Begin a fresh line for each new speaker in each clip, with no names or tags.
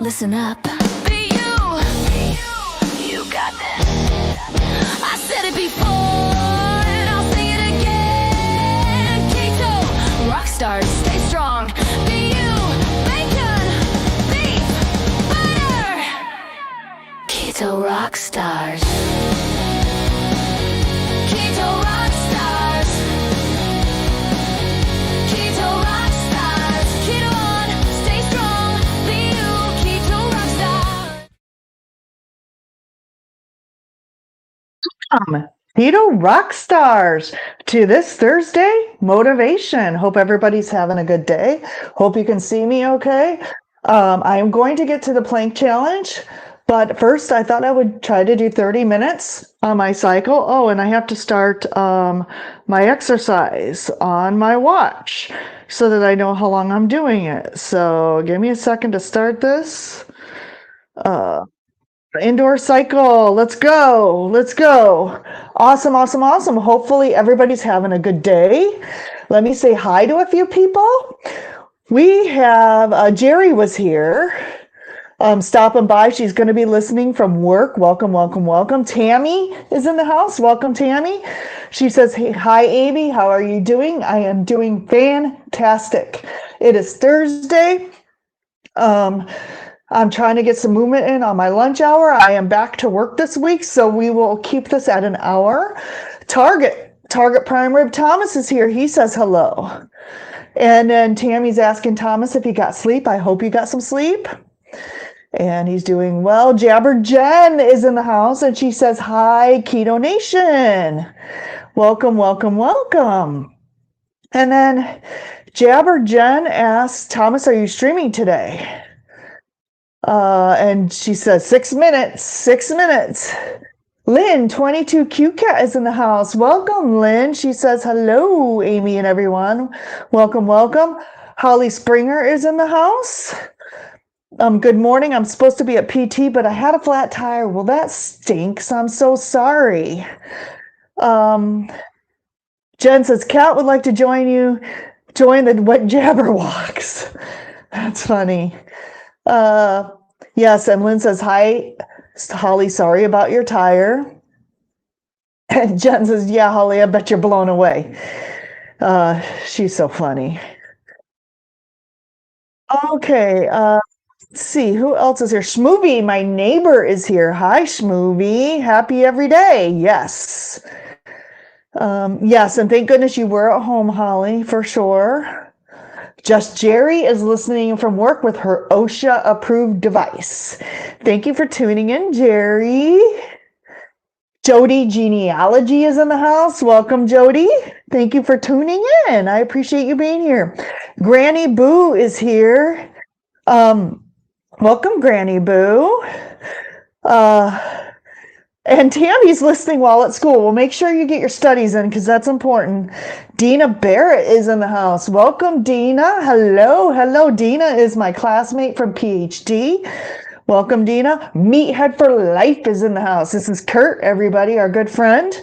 Listen up. Be you. You got this. I said it before, and I'll say it again. Keto, rock stars, stay strong. Be you. Bacon, beef, butter. Keto rock stars. Keto rock stars. Keto rock stars. Keto on, stay strong. Be you. Keto rock stars.
Keto rock stars to this Thursday motivation. Hope everybody's having a good day. Hope you can see me okay. I am going to get to the plank challenge, but first I thought I would try to do 30 minutes on my cycle. Oh, and I have to start my exercise on my watch so that I know how long I'm doing it. So give me a second to start this. Indoor cycle. Let's go. Let's go. Awesome, awesome, awesome. Hopefully everybody's having a good day. Let me say hi to a few people. We have Jerry was here. Stopping by. She's going to be listening from work. Welcome, welcome, welcome. Tammy is in the house. Welcome, Tammy. She says, hey, hi, Amy. How are you doing? I am doing fantastic. It is Thursday. I'm trying to get some movement in on my lunch hour. I am back to work this week, so we will keep this at an hour. Target Prime Rib Thomas is here. He says hello. And then Tammy's asking Thomas if he got sleep. I hope you got some sleep. And he's doing well. Jabber Jen is in the house, and she says, hi, Keto Nation. Welcome, welcome, welcome. And then Jabber Jen asks, Thomas, are you streaming today? And she says, 6 minutes, 6 minutes. Lynn, 22QCat is in the house. Welcome, Lynn. She says, hello, Amy and everyone. Welcome, welcome. Holly Springer is in the house. Good morning. I'm supposed to be at PT, but I had a flat tire. Well, that stinks. I'm so sorry. Jen says, Kat would like to join the What Jabber Walks. That's funny. Yes, and Lynn says, hi, Holly, sorry about your tire. And Jen says, yeah, Holly, I bet you're blown away. She's so funny. Okay, let's see, who else is here? Schmoovy, my neighbor, is here. Hi, Schmoovy. Happy every day. Yes. Yes, and thank goodness you were at home, Holly, for sure. Just Jerry is listening from work with her OSHA approved device. Thank you for tuning in, Jerry. Jody Genealogy is in the house. Welcome, Jody. Thank you for tuning in. I appreciate you being here. Granny Boo is here. Welcome, Granny Boo. And Tammy's listening while at school. Well, make sure you get your studies in because that's important. Dina Barrett is in the house. Welcome, Dina. Hello, hello. Dina is my classmate from PhD. Welcome, Dina. Meathead for Life is in the house. This is Kurt, everybody, our good friend.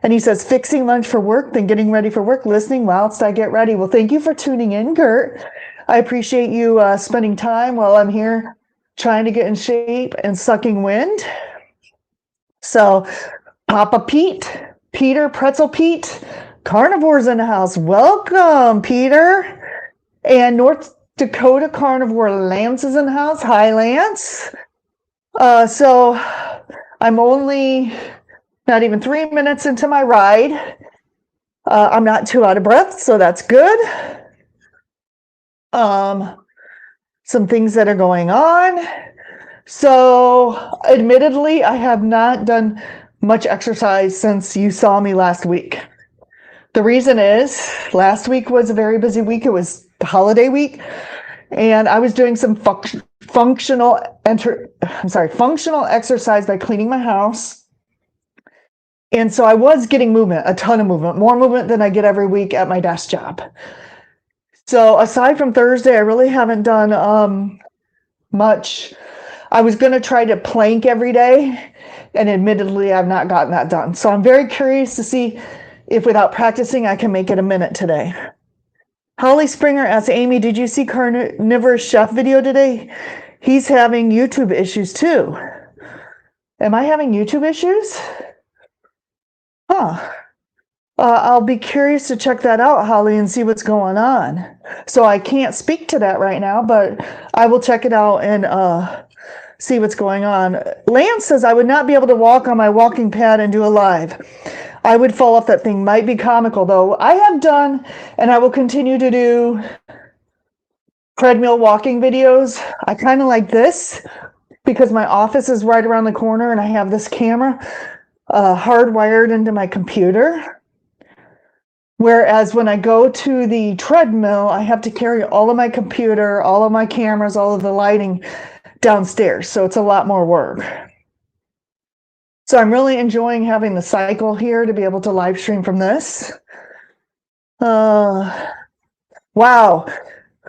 And he says, fixing lunch for work, then getting ready for work, listening whilst I get ready. Well, thank you for tuning in, Kurt. I appreciate you spending time while I'm here trying to get in shape and sucking wind. So, Papa Pete, Peter, Pretzel Pete, Carnivore's in the house. Welcome, Peter. And North Dakota Carnivore Lance is in the house. Hi, Lance. So, I'm only not even 3 minutes into my ride. I'm not too out of breath, so that's good. Some things that are going on. So, admittedly, I have not done much exercise since you saw me last week. The reason is, last week was a very busy week. It was the holiday week, and I was doing some functional exercise by cleaning my house. And so I was getting movement, a ton of movement, more movement than I get every week at my desk job. So aside from Thursday, I really haven't done much. I was going to try to plank every day, and admittedly, I've not gotten that done. So I'm very curious to see if without practicing, I can make it a minute today. Holly Springer asks, Amy, did you see Carnivorous Chef video today? he's having YouTube issues too. Am I having YouTube issues? Huh. I'll be curious to check that out, Holly, and see what's going on. So I can't speak to that right now, but I will check it out and see what's going on. Lance says I would not be able to walk on my walking pad and do a live. I would fall off that thing. Might be comical though. I have done, and I will continue to do treadmill walking videos. I kind of like this because my office is right around the corner and I have this camera hardwired into my computer. Whereas when I go to the treadmill, I have to carry all of my computer, all of my cameras, all of the lighting downstairs. So it's a lot more work. So I'm really enjoying having the cycle here to be able to live stream from this. Wow.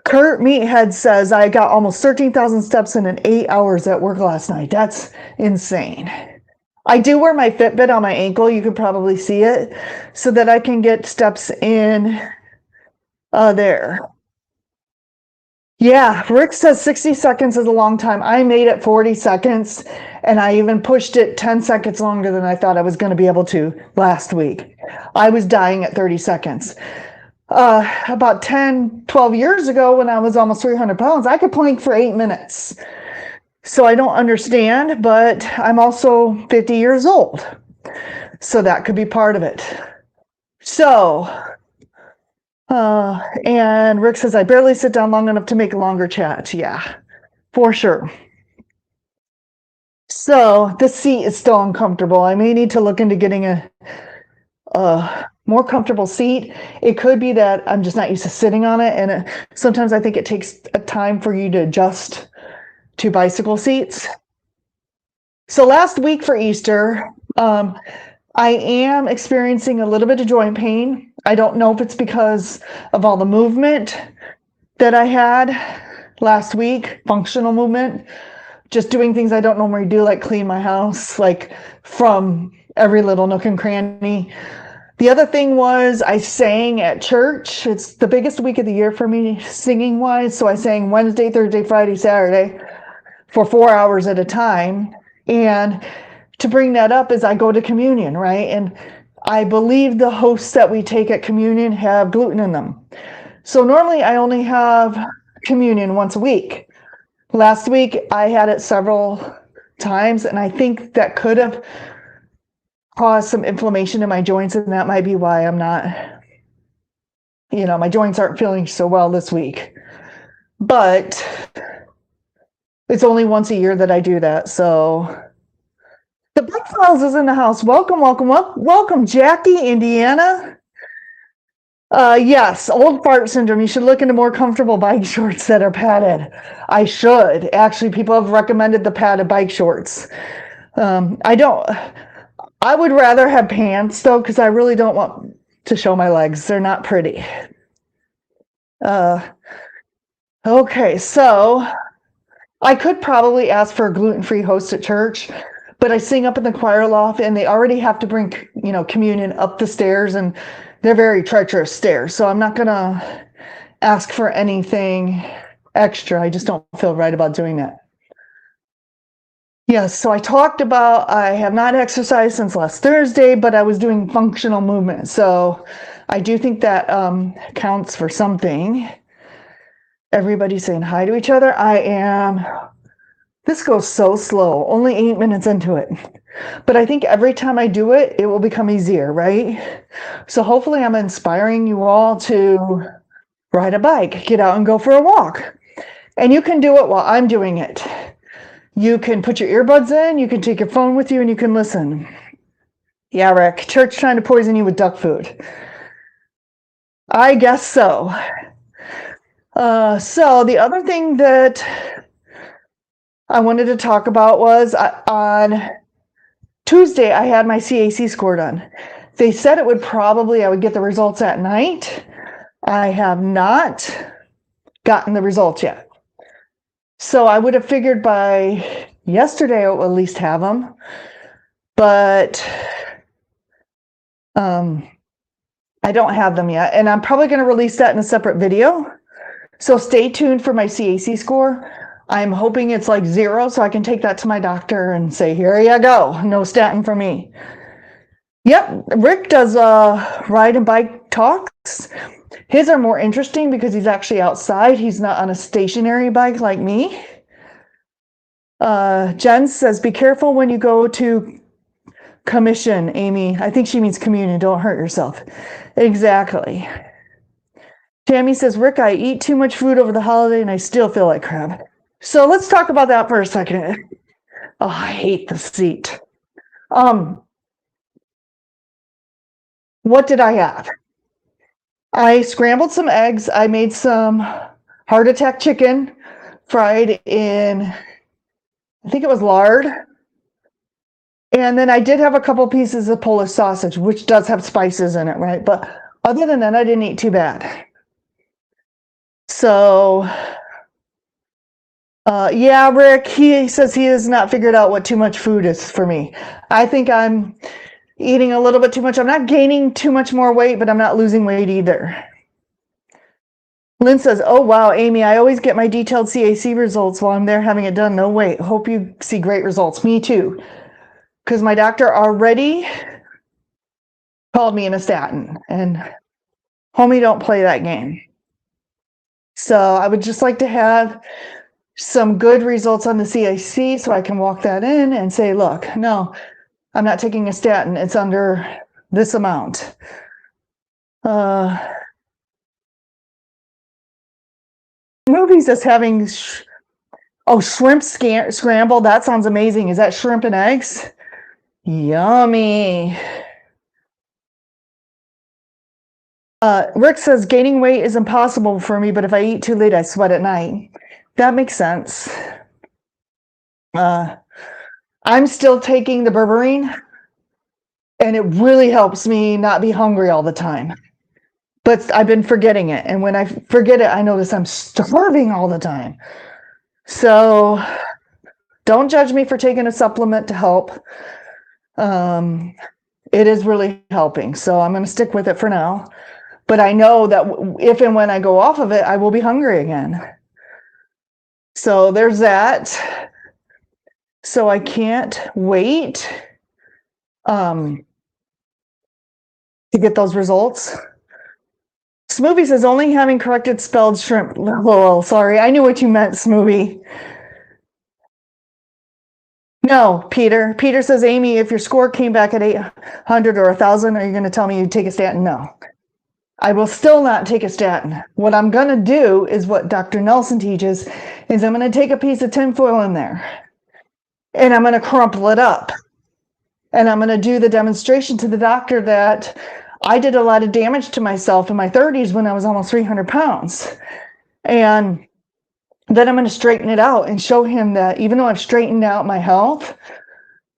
Kurt Meathead says, I got almost 13,000 steps in 8 hours at work last night. That's insane. I do wear my Fitbit on my ankle. You could probably see it so that I can get steps in there. Yeah, Rick says 60 seconds is a long time. I made it 40 seconds and I even pushed it 10 seconds longer than I thought I was going to be able to last week. I was dying at 30 seconds. About 10, 12 years ago when I was almost 300 pounds, I could plank for 8 minutes. So I don't understand, but I'm also 50 years old. So that could be part of it. So, and Rick says, I barely sit down long enough to make a longer chat. Yeah, for sure. So this seat is still uncomfortable. I may need to look into getting a more comfortable seat. It could be that I'm just not used to sitting on it. And sometimes I think it takes a time for you to adjust to bicycle seats. So last week for Easter, I am experiencing a little bit of joint pain. I don't know if it's because of all the movement that I had last week, functional movement, just doing things I don't normally do, like clean my house, like from every little nook and cranny. The other thing was I sang at church. It's the biggest week of the year for me singing wise. So I sang Wednesday, Thursday, Friday, Saturday for 4 hours at a time. And to bring that up is I go to communion, right? And I believe the hosts that we take at communion have gluten in them. So normally I only have communion once a week. Last week I had it several times, and I think that could have caused some inflammation in my joints, and that might be why I'm not, my joints aren't feeling so well this week. But it's only once a year that I do that. So the Big Files is in the house. Welcome, Jackie, Indiana. Yes, old fart syndrome. You should look into more comfortable bike shorts that are padded. I should. Actually, people have recommended the padded bike shorts. I would rather have pants though, because I really don't want to show my legs. They're not pretty. Okay, so I could probably ask for a gluten-free host at church, but I sing up in the choir loft and they already have to bring, communion up the stairs, and they're very treacherous stairs. So I'm not going to ask for anything extra. I just don't feel right about doing that. Yes, so I talked about I have not exercised since last Thursday, but I was doing functional movement. So I do think that counts for something. Everybody's saying hi to each other. I am. This goes so slow, only 8 minutes into it. But I think every time I do it, it will become easier, right? So hopefully I'm inspiring you all to ride a bike, get out and go for a walk. And you can do it while I'm doing it. You can put your earbuds in, you can take your phone with you, and you can listen. Yeah, Rick, church trying to poison you with duck food. I guess so. So the other thing that I wanted to talk about was on Tuesday, I had my CAC score done. They said I would get the results at night. I have not gotten the results yet. So I would have figured by yesterday I would at least have them. But I don't have them yet. And I'm probably going to release that in a separate video. So stay tuned for my CAC score. I'm hoping it's like 0 so I can take that to my doctor and say, here you go, no statin for me. Yep, Rick does ride and bike talks. His are more interesting because he's actually outside. He's not on a stationary bike like me. Jen says, be careful when you go to commission, Amy. I think she means communion. Don't hurt yourself. Exactly. Tammy says, Rick, I eat too much food over the holiday and I still feel like crap. So let's talk about that for a second. Oh, I hate the seat. What did I have? I scrambled some eggs. I made some heart attack chicken fried in, I think it was lard. And then I did have a couple pieces of Polish sausage, which does have spices in it, right? But other than that, I didn't eat too bad. So, yeah, Rick, he says he has not figured out what too much food is for me. I think I'm eating a little bit too much. I'm not gaining too much more weight, but I'm not losing weight either. Lynn says, oh, wow, Amy, I always get my detailed CAC results while I'm there having it done. No, wait, hope you see great results. Me too. Because my doctor already called me in a statin. And homie, don't play that game. So I would just like to have some good results on the CAC so I can walk that in and say, look, no, I'm not taking a statin. It's under this amount. Movies just having, shrimp scramble. That sounds amazing. Is that shrimp and eggs? Yummy. Rick says gaining weight is impossible for me, but if I eat too late, I sweat at night. That makes sense. I'm still taking the berberine, and it really helps me not be hungry all the time. But I've been forgetting it, and when I forget it, I notice I'm starving all the time. So don't judge me for taking a supplement to help. It is really helping, so I'm going to stick with it for now. But I know that if and when I go off of it, I will be hungry again. So there's that. So I can't wait to get those results. Smoothie says only having corrected spelled shrimp. Oh, sorry. I knew what you meant, Smoothie. No, Peter. Peter says, Amy, if your score came back at 800 or 1,000, are you going to tell me you'd take a statin? No. I will still not take a statin. What I'm going to do is what Dr. Nelson teaches, is I'm going to take a piece of tinfoil in there, and I'm going to crumple it up. And I'm going to do the demonstration to the doctor that I did a lot of damage to myself in my 30s when I was almost 300 pounds. And then I'm going to straighten it out and show him that even though I've straightened out my health,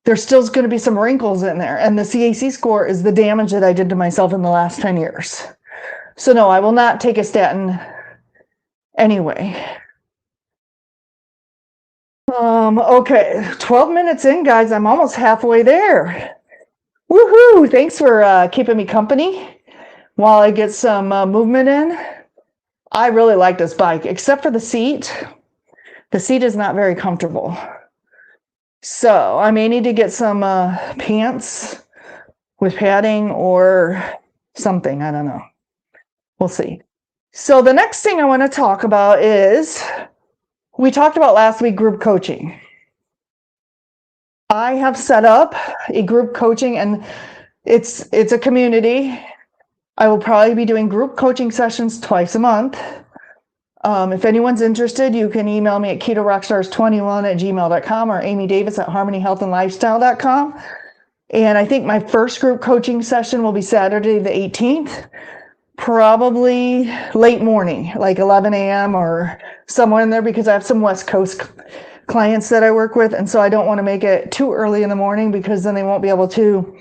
there's still going to be some wrinkles in there. And the CAC score is the damage that I did to myself in the last 10 years. So no, I will not take a statin anyway. Okay, 12 minutes in, guys. I'm almost halfway there. Woohoo! Thanks for keeping me company while I get some movement in. I really like this bike, except for the seat. The seat is not very comfortable. So I may need to get some pants with padding or something. I don't know. We'll see. So the next thing I want to talk about is, we talked about last week group coaching. I have set up a group coaching, and it's a community. I will probably be doing group coaching sessions twice a month. If anyone's interested, you can email me at ketorockstars21@gmail.com or amydavis@harmonyhealthandlifestyle.com. And I think my first group coaching session will be Saturday the 18th, probably late morning, like 11 a.m. or somewhere in there, because I have some West Coast clients that I work with, and so I don't want to make it too early in the morning, because then they won't be able to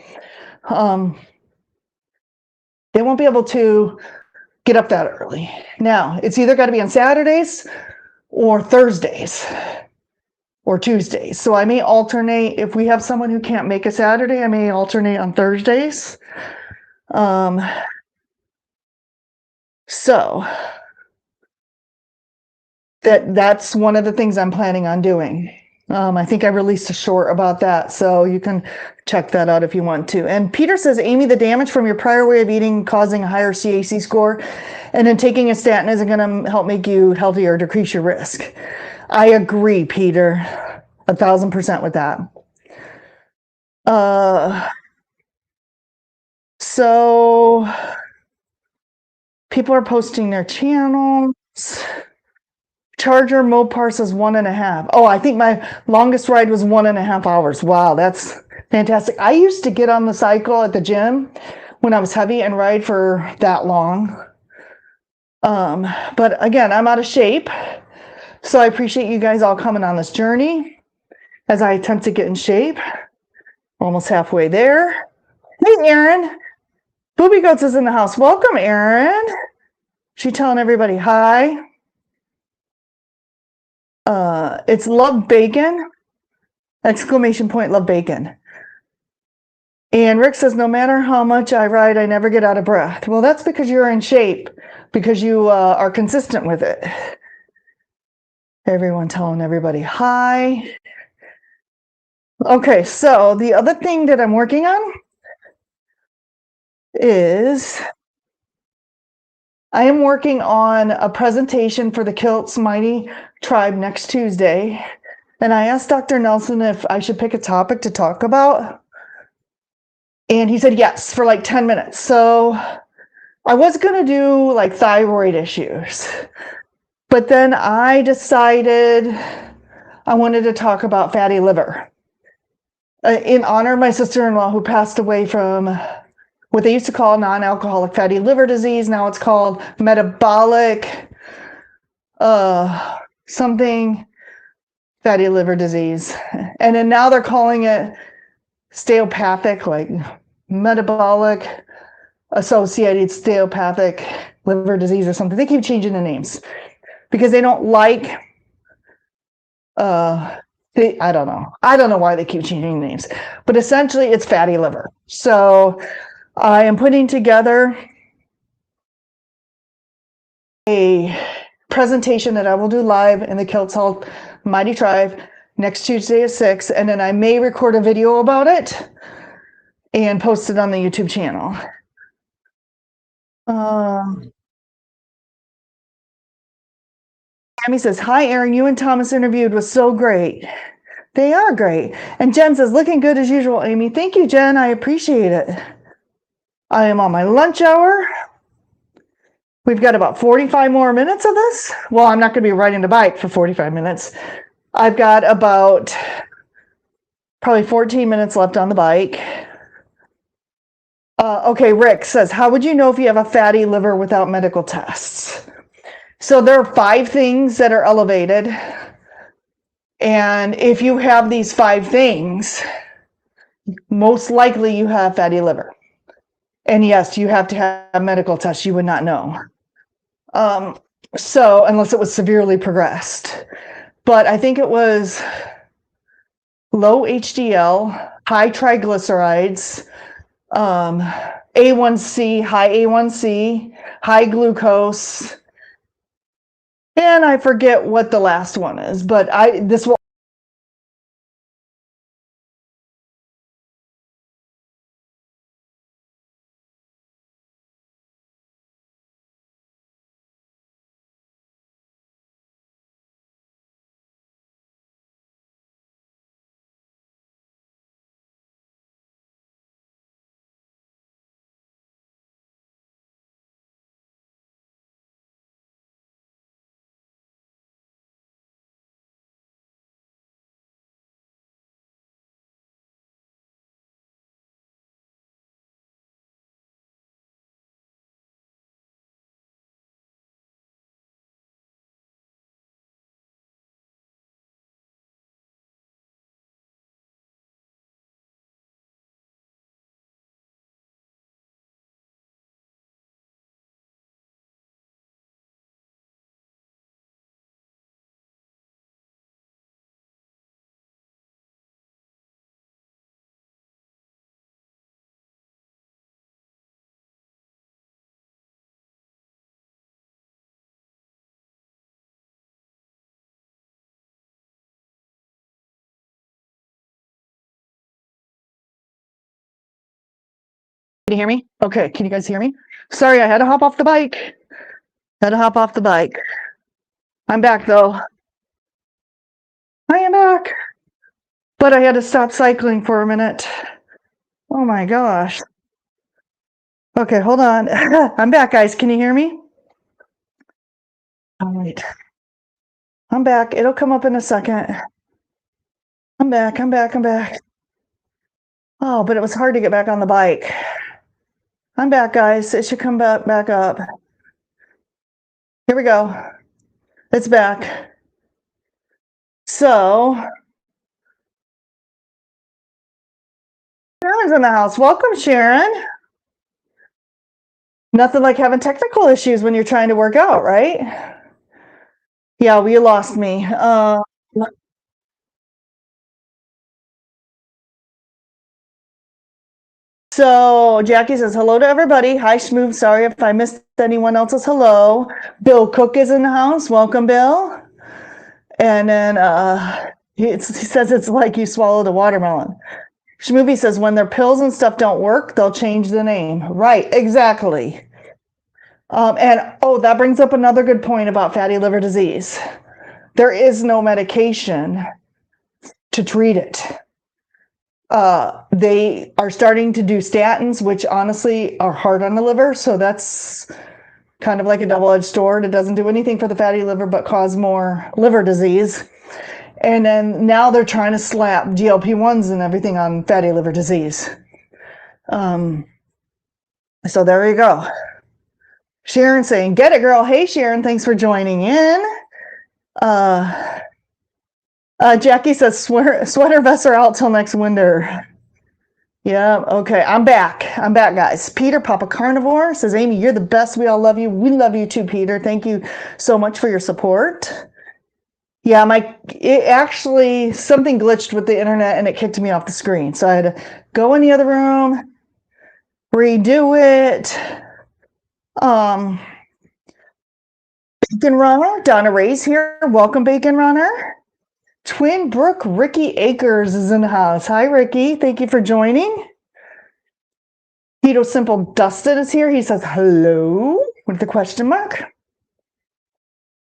get up that early. Now, it's either got to be on Saturdays or Thursdays or Tuesdays. So I may alternate. If we have someone who can't make a Saturday, I may alternate on Thursdays. So that's one of the things I'm planning on doing. I think I released a short about that, so you can check that out if you want to. And Peter says, Amy, the damage from your prior way of eating causing a higher CAC score, and then taking a statin isn't going to help make you healthier or decrease your risk. I agree, Peter, 1,000% with that. So people are posting their channels. Charger Mopar says 1.5. Oh, I think my longest ride was 1.5 hours. Wow, that's fantastic. I used to get on the cycle at the gym when I was heavy and ride for that long. But again, I'm out of shape. So I appreciate you guys all coming on this journey as I attempt to get in shape. Almost halfway there. Hey, Erin. Booby Goats is in the house. Welcome, Erin. She telling everybody hi. It's love bacon, exclamation point, love bacon. And Rick says, no matter how much I ride, I never get out of breath. Well, that's because you're in shape, because you are consistent with it. Everyone telling everybody hi. Okay, so the other thing that I'm working on is I am working on a presentation for the Kilts Mighty Tribe next Tuesday. And I asked Dr. Nelson if I should pick a topic to talk about. And he said yes, for like 10 minutes. So I was going to do like thyroid issues. But then I decided I wanted to talk about fatty liver. In honor of my sister-in-law who passed away from what they used to call non-alcoholic fatty liver disease. Now it's called metabolic something fatty liver disease. And then now they're calling it stereopathic, like metabolic associated stereopathic liver disease or something. They keep changing the names because they don't like I don't know why they keep changing names, but essentially it's fatty liver. So I am putting together a presentation that I will do live in the Kilts Hall Mighty Tribe next Tuesday at 6, and then I may record a video about it and post it on the YouTube channel. Amy says, hi, Erin, you and Thomas interviewed was so great. They are great. And Jen says, looking good as usual, Amy. Thank you, Jen. I appreciate it. I am on my lunch hour. We've got about 45 more minutes of this. Well, I'm not going to be riding the bike for 45 minutes. I've got about probably 14 minutes left on the bike. Okay, Rick says, how would you know if you have a fatty liver without medical tests? So there are 5 things that are elevated. And if you have these 5 things, most likely you have fatty liver. And yes, you have to have medical tests. You would not know. So unless it was severely progressed. But I think it was low HDL, high triglycerides, A1C, high A1C, high glucose, and I forget what the last one is, but this will you hear me? Okay, can you guys hear me? Sorry, I had to hop off the bike. I'm back though. I am back. But I had to stop cycling for a minute. Oh my gosh. Okay, hold on. I'm back, guys. Can you hear me? All right. I'm back. It'll come up in a second. I'm back. Oh, but it was hard to get back on the bike. I'm back, guys. It should come back up. Here we go. It's back. So, Sharon's in the house. Welcome, Sharon. Nothing like having technical issues when you're trying to work out, right? Yeah, well, you lost me. So Jackie says, hello to everybody. Hi, Schmoove. Sorry if I missed anyone else's hello. Bill Cook is in the house. Welcome, Bill. And then he says it's like you swallowed a watermelon. Schmoovie says, when their pills and stuff don't work, they'll change the name. Right, exactly. That brings up another good point about fatty liver disease. There is no medication to treat it. They are starting to do statins, which honestly are hard on the liver. So that's kind of like a double-edged sword. It doesn't do anything for the fatty liver, but cause more liver disease. And then now they're trying to slap GLP-1s and everything on fatty liver disease. So there you go. Sharon saying, get it, girl. Hey, Sharon, thanks for joining in. Jackie says, sweater vests are out till next winter. Yeah, okay. I'm back, guys. Peter, Papa Carnivore, says, Amy, you're the best. We all love you. We love you too, Peter. Thank you so much for your support. Yeah, something glitched with the internet and it kicked me off the screen. So I had to go in the other room, redo it. Bacon Runner, Donna Ray's here. Welcome, Bacon Runner. Twin Brook Ricky Akers is in the house. Hi, Ricky. Thank you for joining. Keto Simple Dustin is here. He says hello with the question mark.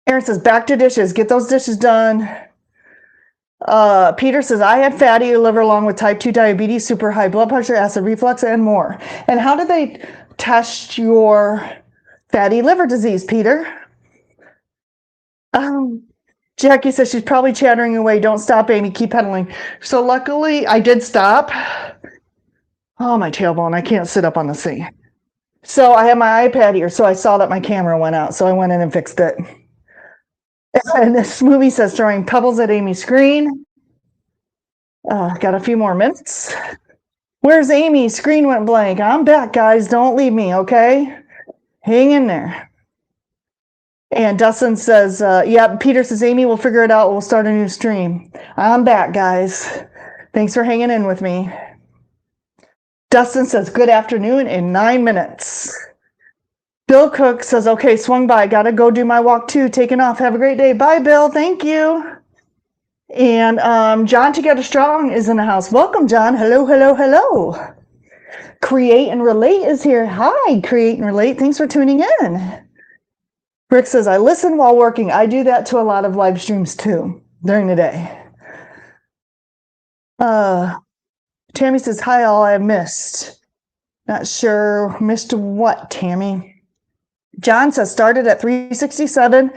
Aaron says back to dishes. Get those dishes done. Peter says I had fatty liver along with type 2 diabetes, super high blood pressure, acid reflux, and more. And how do they test your fatty liver disease, Peter? Jackie says she's probably chattering away. Don't stop, Amy. Keep pedaling. So luckily, I did stop. Oh, my tailbone. I can't sit up on the seat. So I have my iPad here, so I saw that my camera went out, so I went in and fixed it. And this movie says throwing pebbles at Amy's screen. Got a few more minutes. Where's Amy? Screen went blank. I'm back, guys. Don't leave me, okay? Hang in there. And Dustin says, yeah, Peter says, Amy, we'll figure it out. We'll start a new stream. I'm back, guys. Thanks for hanging in with me. Dustin says, good afternoon in 9 minutes. Bill Cook says, okay, swung by. Got to go do my walk too. Taking off. Have a great day. Bye, Bill. Thank you. And John Together Strong is in the house. Welcome, John. Hello, hello, hello. Create and Relate is here. Hi, Create and Relate. Thanks for tuning in. Rick says, I listen while working. I do that to a lot of live streams too during the day. Tammy says, hi, all I have missed. Not sure. Missed what, Tammy? John says, started at 367,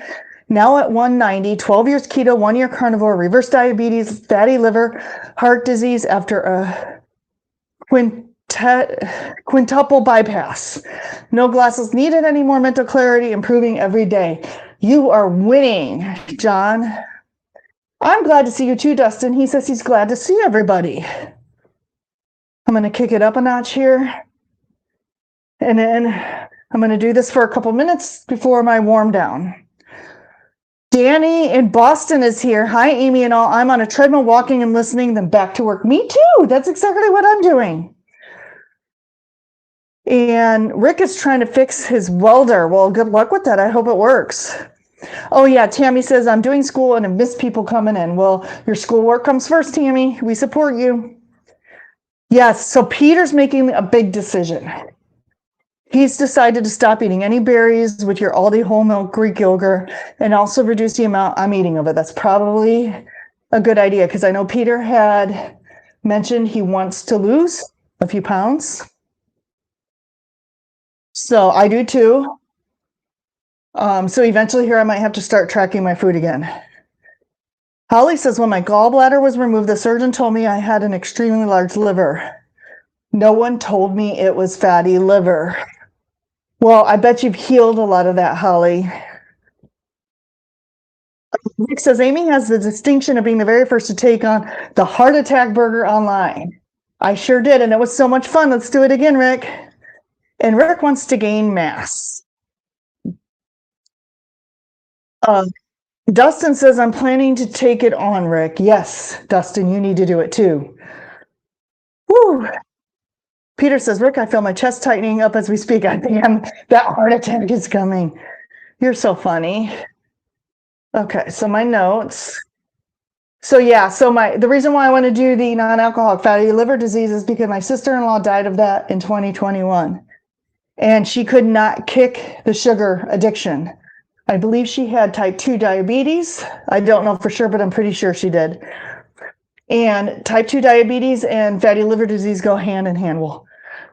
now at 190, 12 years keto, 1 year carnivore, reverse diabetes, fatty liver, heart disease after a quintuple bypass. No glasses needed anymore, mental clarity, improving every day. You are winning, John. I'm glad to see you too, Dustin. He says he's glad to see everybody. I'm going to kick it up a notch here. And then I'm going to do this for a couple minutes before my warm down. Danny in Boston is here. Hi, Amy and all. I'm on a treadmill walking and listening, then back to work. Me too. That's exactly what I'm doing. And Rick is trying to fix his welder. Well, good luck with that. I hope it works. Oh, yeah. Tammy says, I'm doing school and I miss people coming in. Well, your schoolwork comes first, Tammy. We support you. Yes, so Peter's making a big decision. He's decided to stop eating any berries with your Aldi whole milk Greek yogurt and also reduce the amount I'm eating of it. That's probably a good idea because I know Peter had mentioned he wants to lose a few pounds. So I do too. So eventually here I might have to start tracking my food again. Holly says, when my gallbladder was removed, the surgeon told me I had an extremely large liver. No one told me it was fatty liver. Well, I bet you've healed a lot of that, Holly. Nick says, Amy has the distinction of being the very first to take on the heart attack burger online. I sure did, and it was so much fun. Let's do it again, Rick. And Rick wants to gain mass. Dustin says, I'm planning to take it on, Rick. Yes, Dustin, you need to do it too. Woo. Peter says, Rick, I feel my chest tightening up as we speak. I think that heart attack is coming. You're so funny. Okay, so my notes. So yeah, the reason why I want to do the non-alcoholic fatty liver disease is because my sister-in-law died of that in 2021. And she could not kick the sugar addiction. I believe she had type 2 diabetes. I don't know for sure, but I'm pretty sure she did. And type 2 diabetes and fatty liver disease go hand in hand. Well,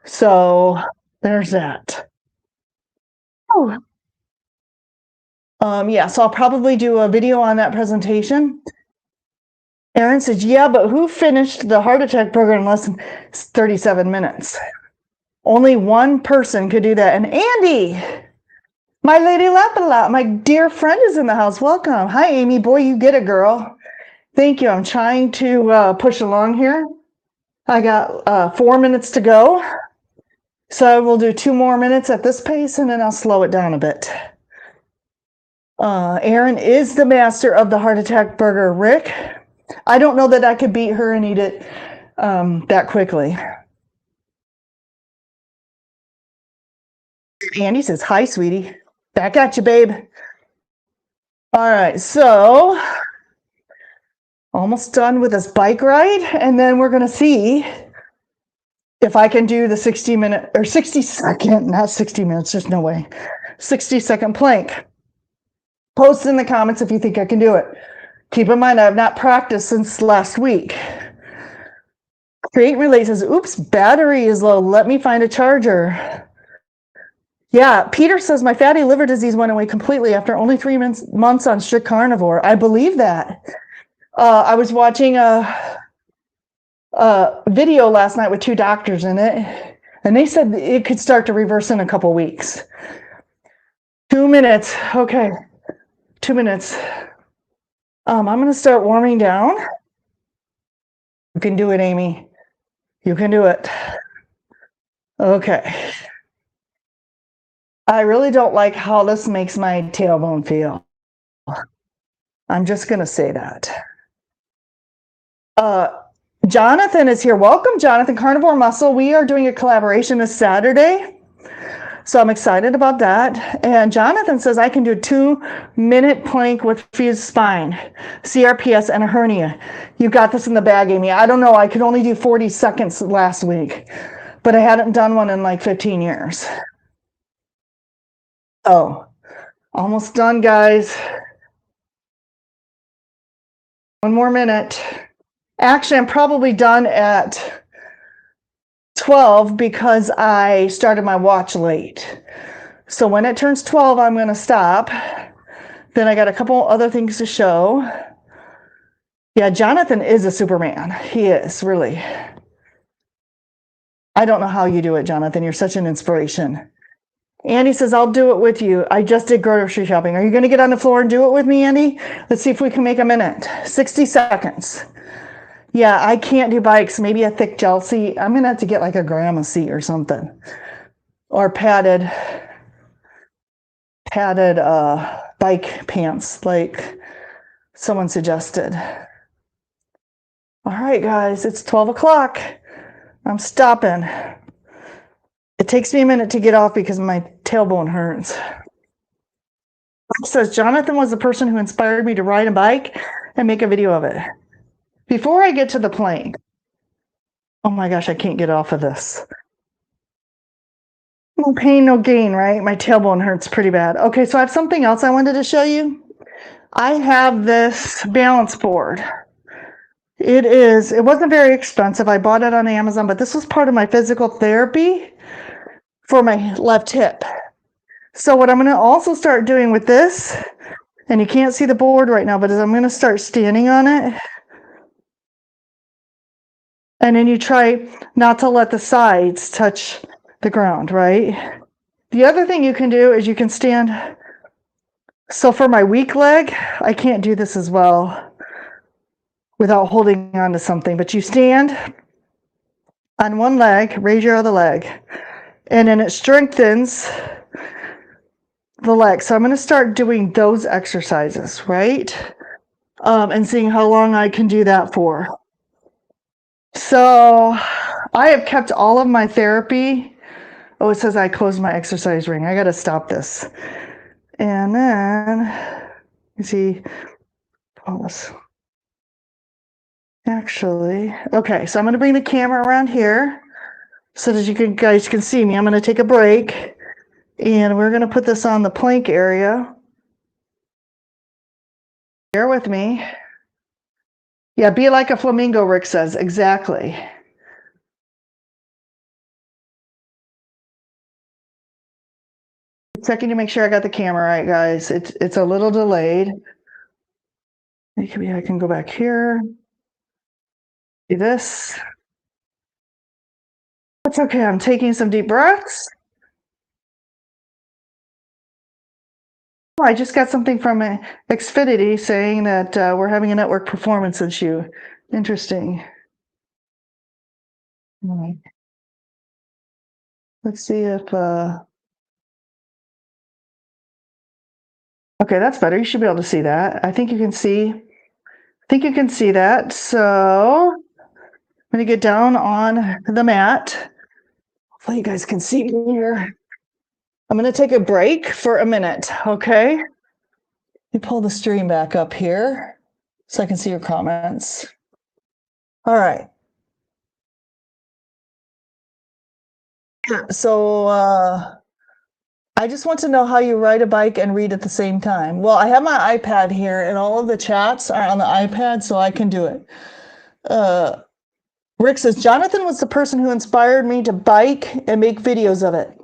so there's that. Oh. Yeah, so I'll probably do a video on that presentation. Aaron says, yeah, but who finished the heart attack program in less than 37 minutes? Only one person could do that. And Andy, my lady Lapala, my dear friend is in the house. Welcome. Hi, Amy. Boy, you get it, girl. Thank you. I'm trying to push along here. I got 4 minutes to go. So we'll do 2 more minutes at this pace, and then I'll slow it down a bit. Aaron is the master of the heart attack burger. Rick, I don't know that I could beat her and eat it that quickly. Andy says, hi, sweetie. Back at you, babe. All right, so almost done with this bike ride, and then we're going to see if I can do the 60-minute or 60-second, not 60 minutes, there's no way, 60-second plank. Post in the comments if you think I can do it. Keep in mind, I have not practiced since last week. Create Relay says, oops, battery is low. Let me find a charger. Yeah, Peter says my fatty liver disease went away completely after only 3 months on strict carnivore. I believe that. I was watching a video last night with 2 doctors in it, and they said it could start to reverse in a couple weeks. 2 minutes. Okay, 2 minutes. I'm going to start warming down. You can do it, Amy. You can do it. Okay. I really don't like how this makes my tailbone feel. I'm just going to say that. Jonathan is here. Welcome, Jonathan. Carnivore Muscle. We are doing a collaboration this Saturday. So I'm excited about that. And Jonathan says I can do a 2-minute plank with fused spine, CRPS, and a hernia. You got this in the bag, Amy. I don't know. I could only do 40 seconds last week, but I hadn't done one in like 15 years. Oh, almost done, guys. 1 more minute. Actually, I'm probably done at 12 because I started my watch late. So when it turns 12, I'm going to stop. Then I got a couple other things to show. Yeah, Jonathan is a Superman. He is, really. I don't know how you do it, Jonathan. You're such an inspiration. Andy says, I'll do it with you. I just did grocery shopping. Are you going to get on the floor and do it with me, Andy? Let's see if we can make a minute. 60 seconds. Yeah, I can't do bikes. Maybe a thick gel seat. I'm going to have to get like a grandma seat or something. Or padded bike pants like someone suggested. All right, guys, it's 12 o'clock. I'm stopping. It takes me a minute to get off because my tailbone hurts. It says, Jonathan was the person who inspired me to ride a bike and make a video of it. Before I get to the plank, Oh my gosh, I can't get off of this. No pain, no gain, right? My tailbone hurts pretty bad. Okay, so I have something else I wanted to show you. I have this balance board. It wasn't very expensive. I bought it on Amazon, but this was part of my physical therapy for my left hip. So what I'm going to also start doing with this, and you can't see the board right now, but I'm going to start standing on it. And then you try not to let the sides touch the ground, right? The other thing you can do is you can stand. So for my weak leg, I can't do this as well without holding on to something, but you stand on one leg, raise your other leg, and then it strengthens the leg. So I'm going to start doing those exercises, right? And seeing how long I can do that for. So I have kept all of my therapy. Oh, it says I closed my exercise ring. I got to stop this. And then, you see, pause. Actually, okay, so I'm going to bring the camera around here so that guys can see me. I'm going to take a break, and we're going to put this on the plank area. Bear with me. Yeah, be like a flamingo, Rick says. Exactly. Checking to make sure I got the camera right, guys. It's a little delayed. Maybe I can go back here. Do this. That's okay. I'm taking some deep breaths. Oh, I just got something from Xfinity saying that we're having a network performance issue. Interesting. All right. Let's see if okay, that's better. You should be able to see that. I think you can see that. So I'm gonna get down on the mat. Hopefully you guys can see me here. I'm gonna take a break for a minute, okay? Let me pull the stream back up here so I can see your comments. All right. So I just want to know how you ride a bike and read at the same time. Well, I have my iPad here, and all of the chats are on the iPad, so I can do it. Rick says, Jonathan was the person who inspired me to bike and make videos of it.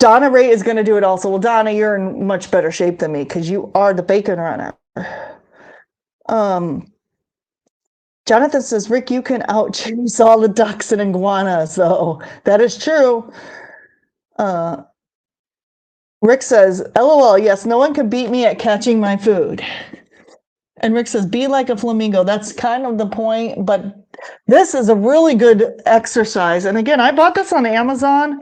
Donna Ray is going to do it also. Well, Donna, you're in much better shape than me because you are the bacon runner. Jonathan says, Rick, you can out-chase all the ducks and iguanas, though. That is true. Rick says, LOL, yes, no one can beat me at catching my food. And Rick says, be like a flamingo. That's kind of the point, but this is a really good exercise. And again, I bought this on Amazon.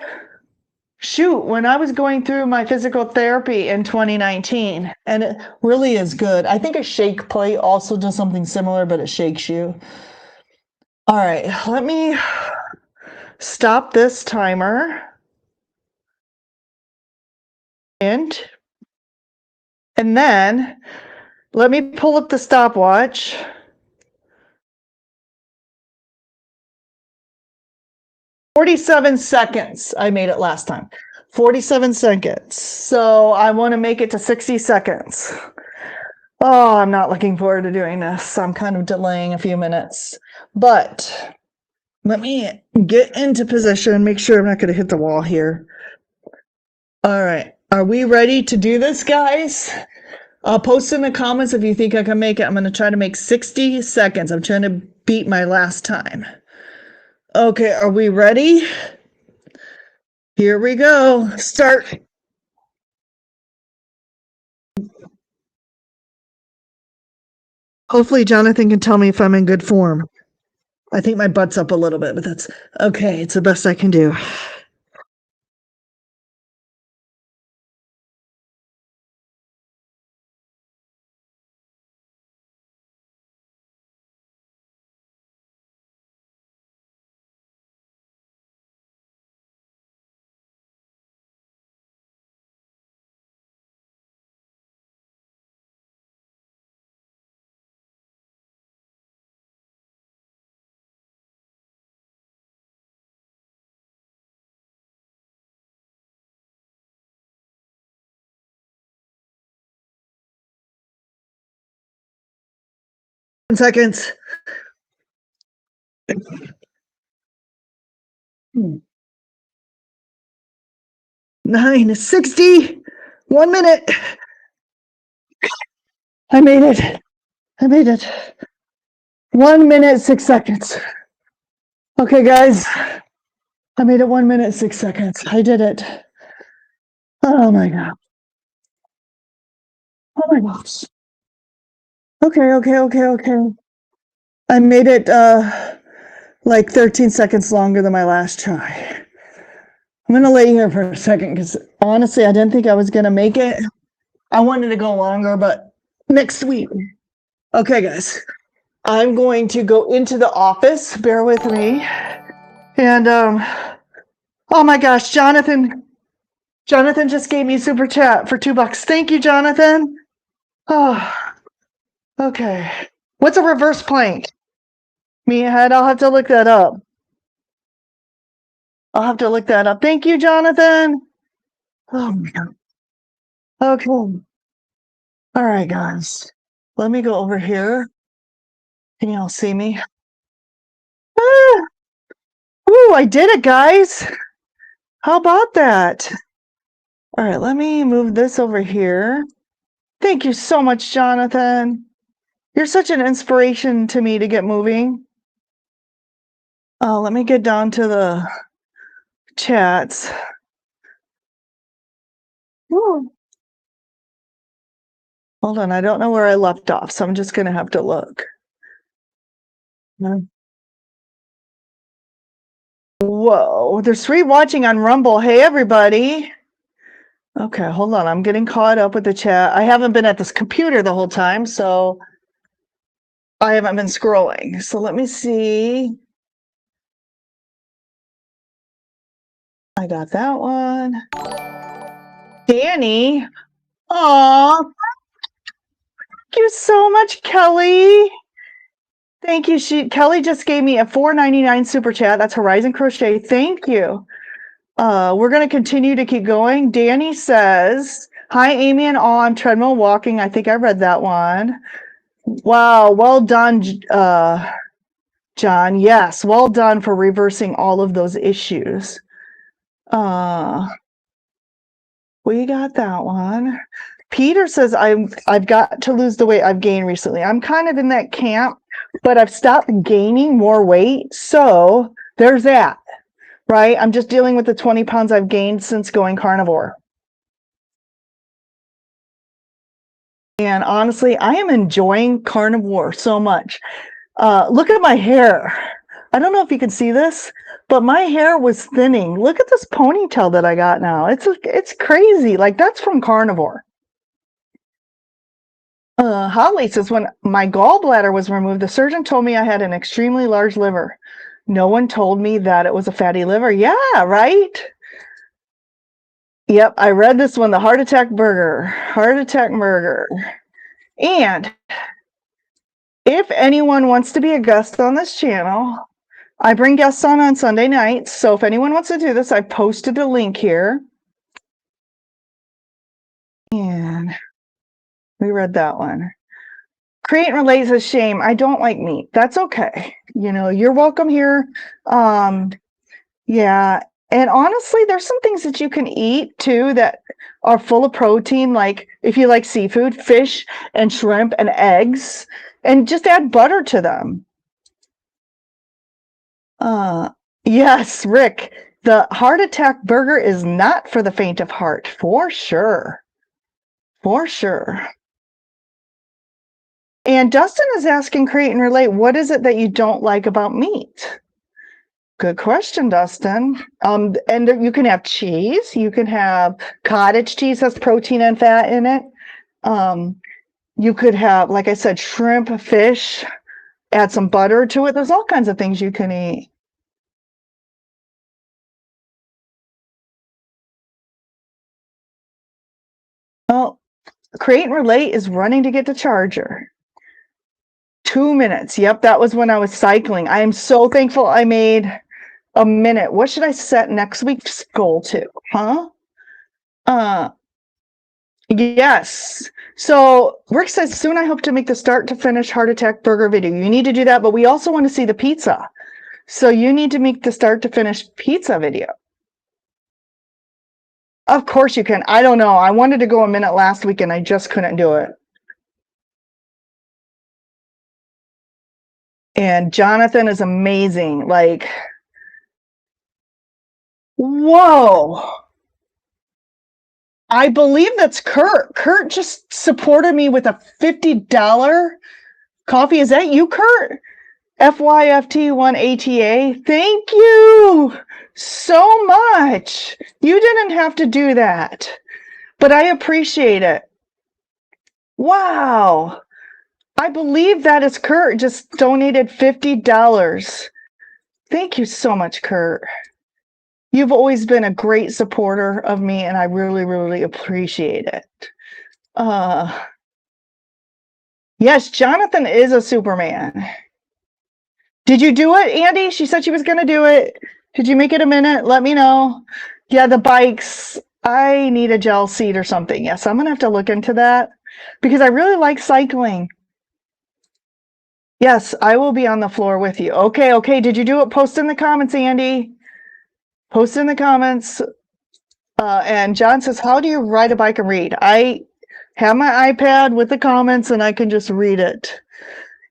Shoot, when I was going through my physical therapy in 2019, and it really is good. I think a shake plate also does something similar, but it shakes you. All right, let me stop this timer. And then let me pull up the stopwatch. 47 seconds. I made it last time. 47 seconds. So I want to make it to 60 seconds. Oh, I'm not looking forward to doing this. I'm kind of delaying a few minutes. But let me get into position, make sure I'm not going to hit the wall here. All right. Are we ready to do this, guys? Post in the comments if you think I can make it. I'm going to try to make 60 seconds. I'm trying to beat my last time. Okay, are we ready? Here we go. Start. Hopefully Jonathan can tell me if I'm in good form. I think my butt's up a little bit, but that's okay. It's the best I can do. seconds. 9, 60. 1 minute. I made it. I made it. 1 minute, 6 seconds. Okay, guys. I made it 1 minute, 6 seconds. I did it. Oh my God. Oh my gosh. Okay. I made it like 13 seconds longer than my last try. I'm gonna lay here for a second because honestly, I didn't think I was gonna make it. I wanted to go longer, but next week. Okay, guys. I'm going to go into the office. Bear with me. And oh my gosh, Jonathan just gave me a super chat for $2. Thank you, Jonathan. Oh, okay. What's a reverse plank? Me ahead. I'll have to look that up. Thank you, Jonathan. Oh my God. Okay. All right, guys. Let me go over here. Can y'all see me? Ah! Ooh, I did it, guys. How about that? All right, let me move this over here. Thank you so much, Jonathan. You're such an inspiration to me to get moving. Let me get down to the chats. Ooh. Hold on, I don't know where I left off, so I'm just gonna have to look. Whoa, there's 3 watching on Rumble. Hey, everybody. Okay, hold on. I'm getting caught up with the chat. I haven't been at this computer the whole time, so I haven't been scrolling. So let me see. I got that one. Danny. Aw. Thank you so much, Kelly. Thank you. Kelly just gave me a $4.99 super chat. That's Horizon Crochet. Thank you. We're going to continue to keep going. Danny says, hi, Amy and all. I'm treadmill walking. I think I read that one. Wow. Well done, John. Yes. Well done for reversing all of those issues. We got that one. Peter says, I've got to lose the weight I've gained recently. I'm kind of in that camp, but I've stopped gaining more weight. So there's that, right? I'm just dealing with the 20 pounds I've gained since going carnivore. And honestly, I am enjoying carnivore so much. Look at my hair. I don't know if you can see this, but my hair was thinning. Look at this ponytail that I got now. It's crazy. Like, that's from carnivore. Holly says, when my gallbladder was removed, the surgeon told me I had an extremely large liver. No one told me that it was a fatty liver. Yeah, right? Yep, I read this one, the heart attack burger. And if anyone wants to be a guest on this channel, I bring guests on Sunday nights. So if anyone wants to do this, I posted a link here. And we read that one. Create and Relate says, shame, I don't like meat. That's okay. You know, you're welcome here. Yeah. And honestly, there's some things that you can eat too that are full of protein. Like if you like seafood, fish and shrimp and eggs, and just add butter to them. Yes, Rick, the heart attack burger is not for the faint of heart, for sure. For sure. And Dustin is asking, Create and Relate, what is it that you don't like about meat? Good question, Dustin. And you can have cheese. You can have cottage cheese, has protein and fat in it. You could have, like I said, shrimp, fish, add some butter to it. There's all kinds of things you can eat. Well, Create and Relate is running to get the charger. 2 minutes. Yep, that was when I was cycling. I am so thankful I made a minute. What should I set next week's goal to? Huh? Yes. So Rick says, soon I hope to make the start to finish heart attack burger video. You need to do that, but we also want to see the pizza. So you need to make the start to finish pizza video. Of course you can. I don't know. I wanted to go a minute last week and I just couldn't do it. And Jonathan is amazing. Like, whoa. I believe that's Kurt. Kurt just supported me with a $50 coffee. Is that you, Kurt? FYFT1ATA. Thank you so much. You didn't have to do that, but I appreciate it. Wow. I believe that is Kurt just donated $50. Thank you so much, Kurt. You've always been a great supporter of me, and I really, really appreciate it. Yes, Jonathan is a Superman. Did you do it, Andy? She said she was going to do it. Did you make it a minute? Let me know. Yeah, the bikes. I need a gel seat or something. Yes, I'm going to have to look into that because I really like cycling. Yes, I will be on the floor with you. Okay. Did you do it? Post in the comments, Andy. Post in the comments. And John says, how do you ride a bike and read? I have my iPad with the comments and I can just read it.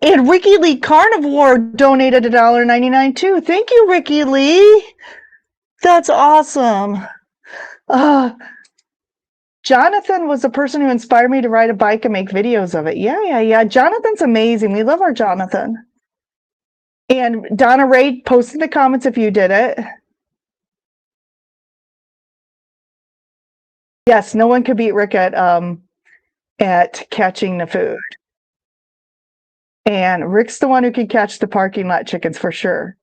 And Ricky Lee Carnivore donated $1.99 too. Thank you, Ricky Lee. That's awesome. Jonathan was the person who inspired me to ride a bike and make videos of it. Yeah. Jonathan's amazing. We love our Jonathan. And Donna Ray, post in the comments if you did it. Yes, no one could beat Rick at catching the food. And Rick's the one who can catch the parking lot chickens for sure.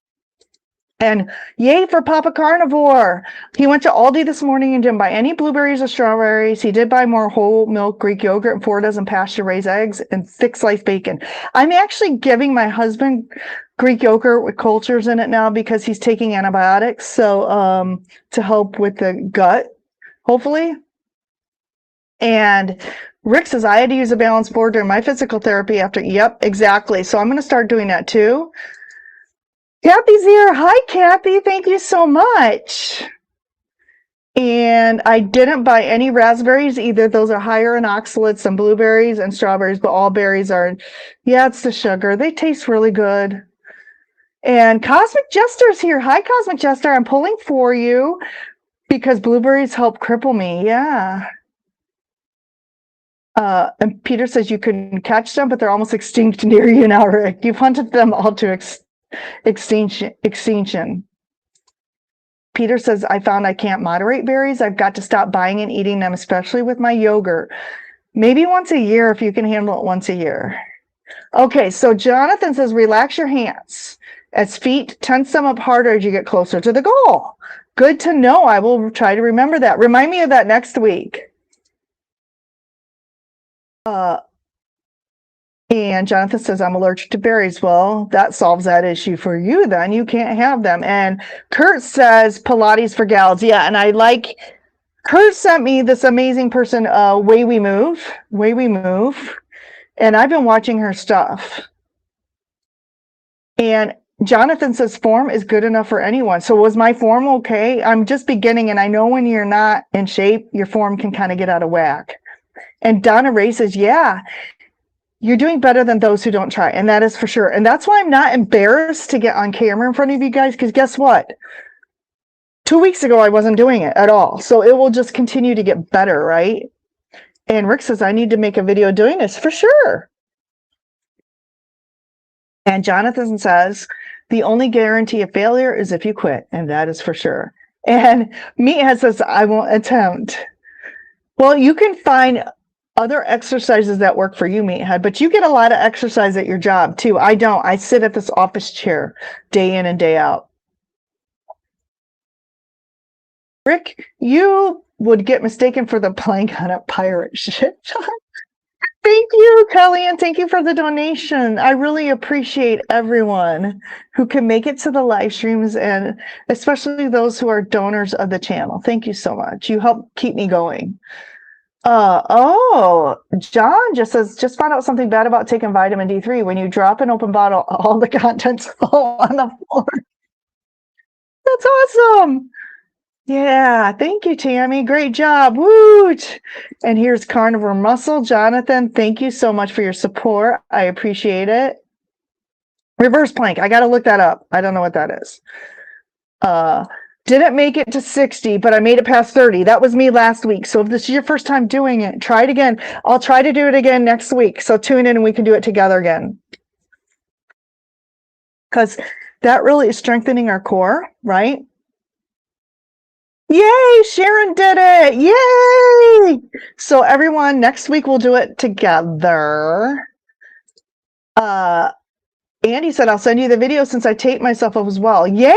And yay for Papa Carnivore. He went to Aldi this morning and didn't buy any blueberries or strawberries. He did buy more whole milk Greek yogurt and 4 dozen pasture-raised eggs and thick sliced bacon. I'm actually giving my husband Greek yogurt with cultures in it now because he's taking antibiotics. So to help with the gut, hopefully. And Rick says, I had to use a balance board during my physical therapy after. Yep, exactly. So I'm going to start doing that too. Kathy's here. Hi, Kathy. Thank you so much. And I didn't buy any raspberries either. Those are higher in oxalates than blueberries and strawberries, but all berries are. Yeah, it's the sugar. They taste really good. And Cosmic Jester's here. Hi, Cosmic Jester. I'm pulling for you because blueberries help cripple me. Yeah. And Peter says you can catch them, but they're almost extinct near you now, Rick. You've hunted them all to extinction. Peter says, I found I can't moderate berries. I've got to stop buying and eating them, especially with my yogurt. Maybe once a year if you can handle it once a year. Okay, so Jonathan says, relax your hands as feet tense them up harder as you get closer to the goal. Good to know. I will try to remember that. Remind me of that next week. And Jonathan says, I'm allergic to berries. Well, that solves that issue for you then. You can't have them. And Kurt says, Pilates for gals. Yeah, and I like, Kurt sent me this amazing person, Way We Move. And I've been watching her stuff. And Jonathan says, form is good enough for anyone. So was my form okay? I'm just beginning, and I know when you're not in shape, your form can kind of get out of whack. And Donna Ray says, yeah, you're doing better than those who don't try. And that is for sure. And that's why I'm not embarrassed to get on camera in front of you guys, because guess what? 2 weeks ago, I wasn't doing it at all. So it will just continue to get better, right? And Rick says, I need to make a video doing this for sure. And Jonathan says, the only guarantee of failure is if you quit. And that is for sure. And Meathead says, I won't attempt. Well, you can find other exercises that work for you, Meathead, but you get a lot of exercise at your job too. I don't. I sit at this office chair day in and day out. Rick, you would get mistaken for the plank on a pirate ship. Thank you, Kelly, and thank you for the donation. I really appreciate everyone who can make it to the live streams, and especially those who are donors of the channel. Thank you so much. You help keep me going. John just says, just found out something bad about taking vitamin D3. When you drop an open bottle, all the contents fall on the floor. That's awesome. Yeah, thank you, Tammy. Great job. Woot. And here's Carnivore Muscle. Jonathan, thank you so much for your support. I appreciate it. Reverse plank. I got to look that up. I don't know what that is. Didn't make it to 60, but I made it past 30. That was me last week. So if this is your first time doing it, try it again. I'll try to do it again next week. So tune in and we can do it together again. Because that really is strengthening our core, right? Yay, Sharon did it. Yay. So everyone, next week we'll do it together. Andy said, I'll send you the video since I taped myself up as well. Yay,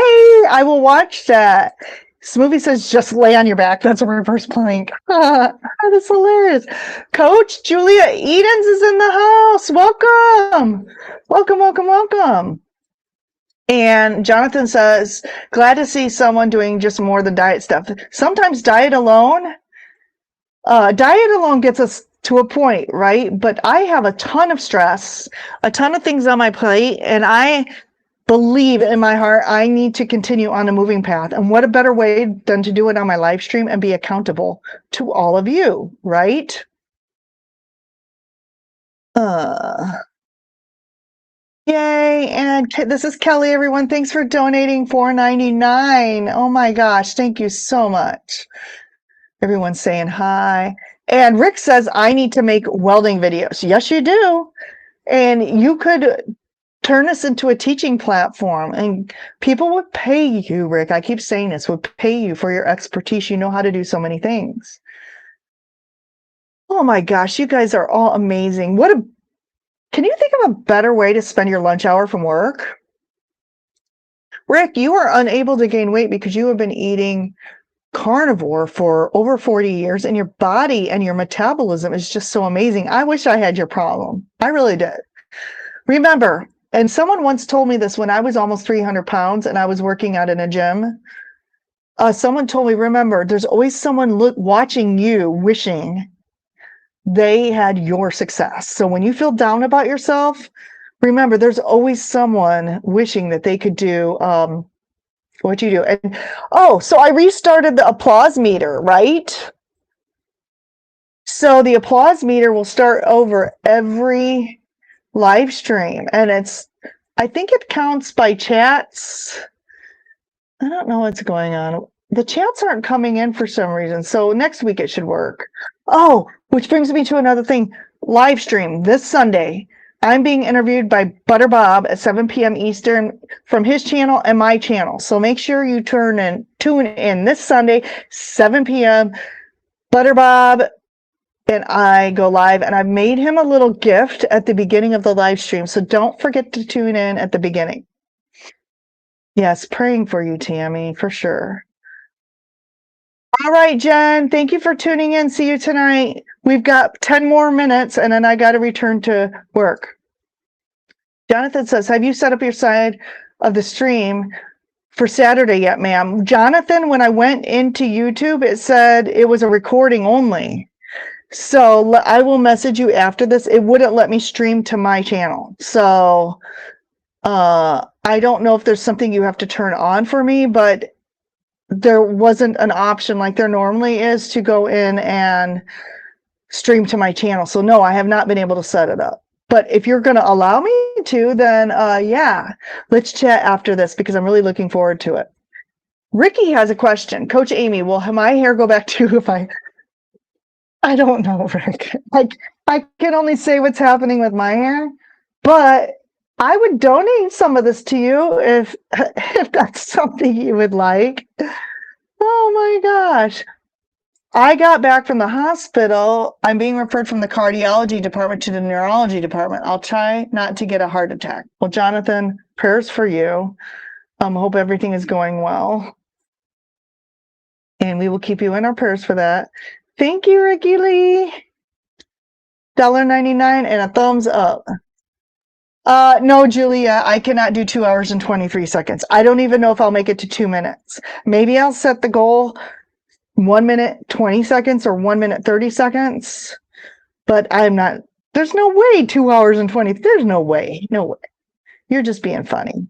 I will watch that. Smoothie says, just lay on your back. That's a reverse plank. That's hilarious. Coach Julia Edens is in the house. Welcome. Welcome, welcome, welcome. And Jonathan says, glad to see someone doing just more than diet stuff. Sometimes diet alone gets us to a point, right? But I have a ton of stress, a ton of things on my plate, and I believe in my heart I need to continue on a moving path. And what a better way than to do it on my live stream and be accountable to all of you, right? Yay, and this is Kelly, everyone. Thanks for donating $4.99. Oh my gosh, thank you so much. Everyone's saying hi. And Rick says, I need to make welding videos. Yes, you do. And you could turn this into a teaching platform and people would pay you, Rick. I keep saying this, would pay you for your expertise. You know how to do so many things. Oh my gosh, you guys are all amazing. Can you think of a better way to spend your lunch hour from work? Rick, you are unable to gain weight because you have been eating carnivore for over 40 years and your body and your metabolism is just so amazing. I wish I had your problem. I really did. Remember, and someone once told me this when I was almost 300 pounds and I was working out in a gym. Someone told me, remember, there's always someone watching you wishing they had your success. So when you feel down about yourself, remember, there's always someone wishing that they could do what you do. And so I restarted the applause meter, right? So the applause meter will start over every live stream, and I think it counts by chats. I don't know what's going on. The chats aren't coming in for some reason. So next week it should work. Oh, which brings me to another thing. Live stream this Sunday. I'm being interviewed by Butter Bob at 7 p.m. Eastern from his channel and my channel. So make sure you tune in this Sunday, 7 p.m. Butter Bob and I go live, and I've made him a little gift at the beginning of the live stream. So don't forget to tune in at the beginning. Yes, praying for you, Tammy, for sure. All right, Jen, thank you for tuning in. See you tonight. We've got 10 more minutes, and then I got to return to work. Jonathan says, have you set up your side of the stream for Saturday yet, ma'am? Jonathan, when I went into YouTube, it said it was a recording only. So I will message you after this. It wouldn't let me stream to my channel. So I don't know if there's something you have to turn on for me, but there wasn't an option like there normally is to go in and stream to my channel. So no, I have not been able to set it up. But if you're going to allow me to, then yeah, let's chat after this because I'm really looking forward to it. Ricky has a question. Coach Amy, will my hair go back to if I don't know, Rick. I can only say what's happening with my hair, but I would donate some of this to you if that's something you would like. Oh my gosh. I got back from the hospital. I'm being referred from the cardiology department to the neurology department. I'll try not to get a heart attack. Well, Jonathan, prayers for you. Hope everything is going well. And we will keep you in our prayers for that. Thank you, Ricky Lee. $1.99 and a thumbs up. No, Julia, I cannot do 2 hours and 23 seconds. I don't even know if I'll make it to 2 minutes. Maybe I'll set the goal 1 minute, 20 seconds or 1 minute, 30 seconds. But I'm not, there's no way 2 hours and 20, there's no way. No way. You're just being funny.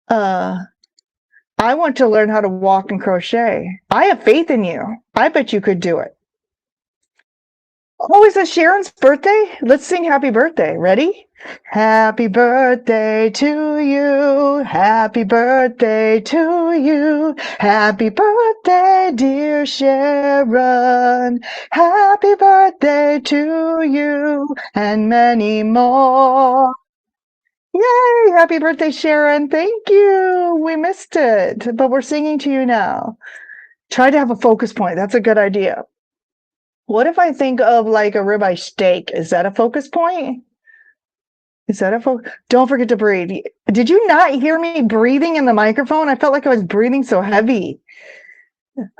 I want to learn how to walk and crochet. I have faith in you. I bet you could do it. Oh, is it Sharon's birthday? Let's sing happy birthday. Ready? Happy birthday to you. Happy birthday to you. Happy birthday, dear Sharon. Happy birthday to you and many more. Yay! Happy birthday, Sharon. Thank you. We missed it, but we're singing to you now. Try to have a focus point. That's a good idea. What if I think of like a ribeye steak? Is that a focus point? Is that a focus? Don't forget to breathe. Did you not hear me breathing in the microphone? I felt like I was breathing so heavy.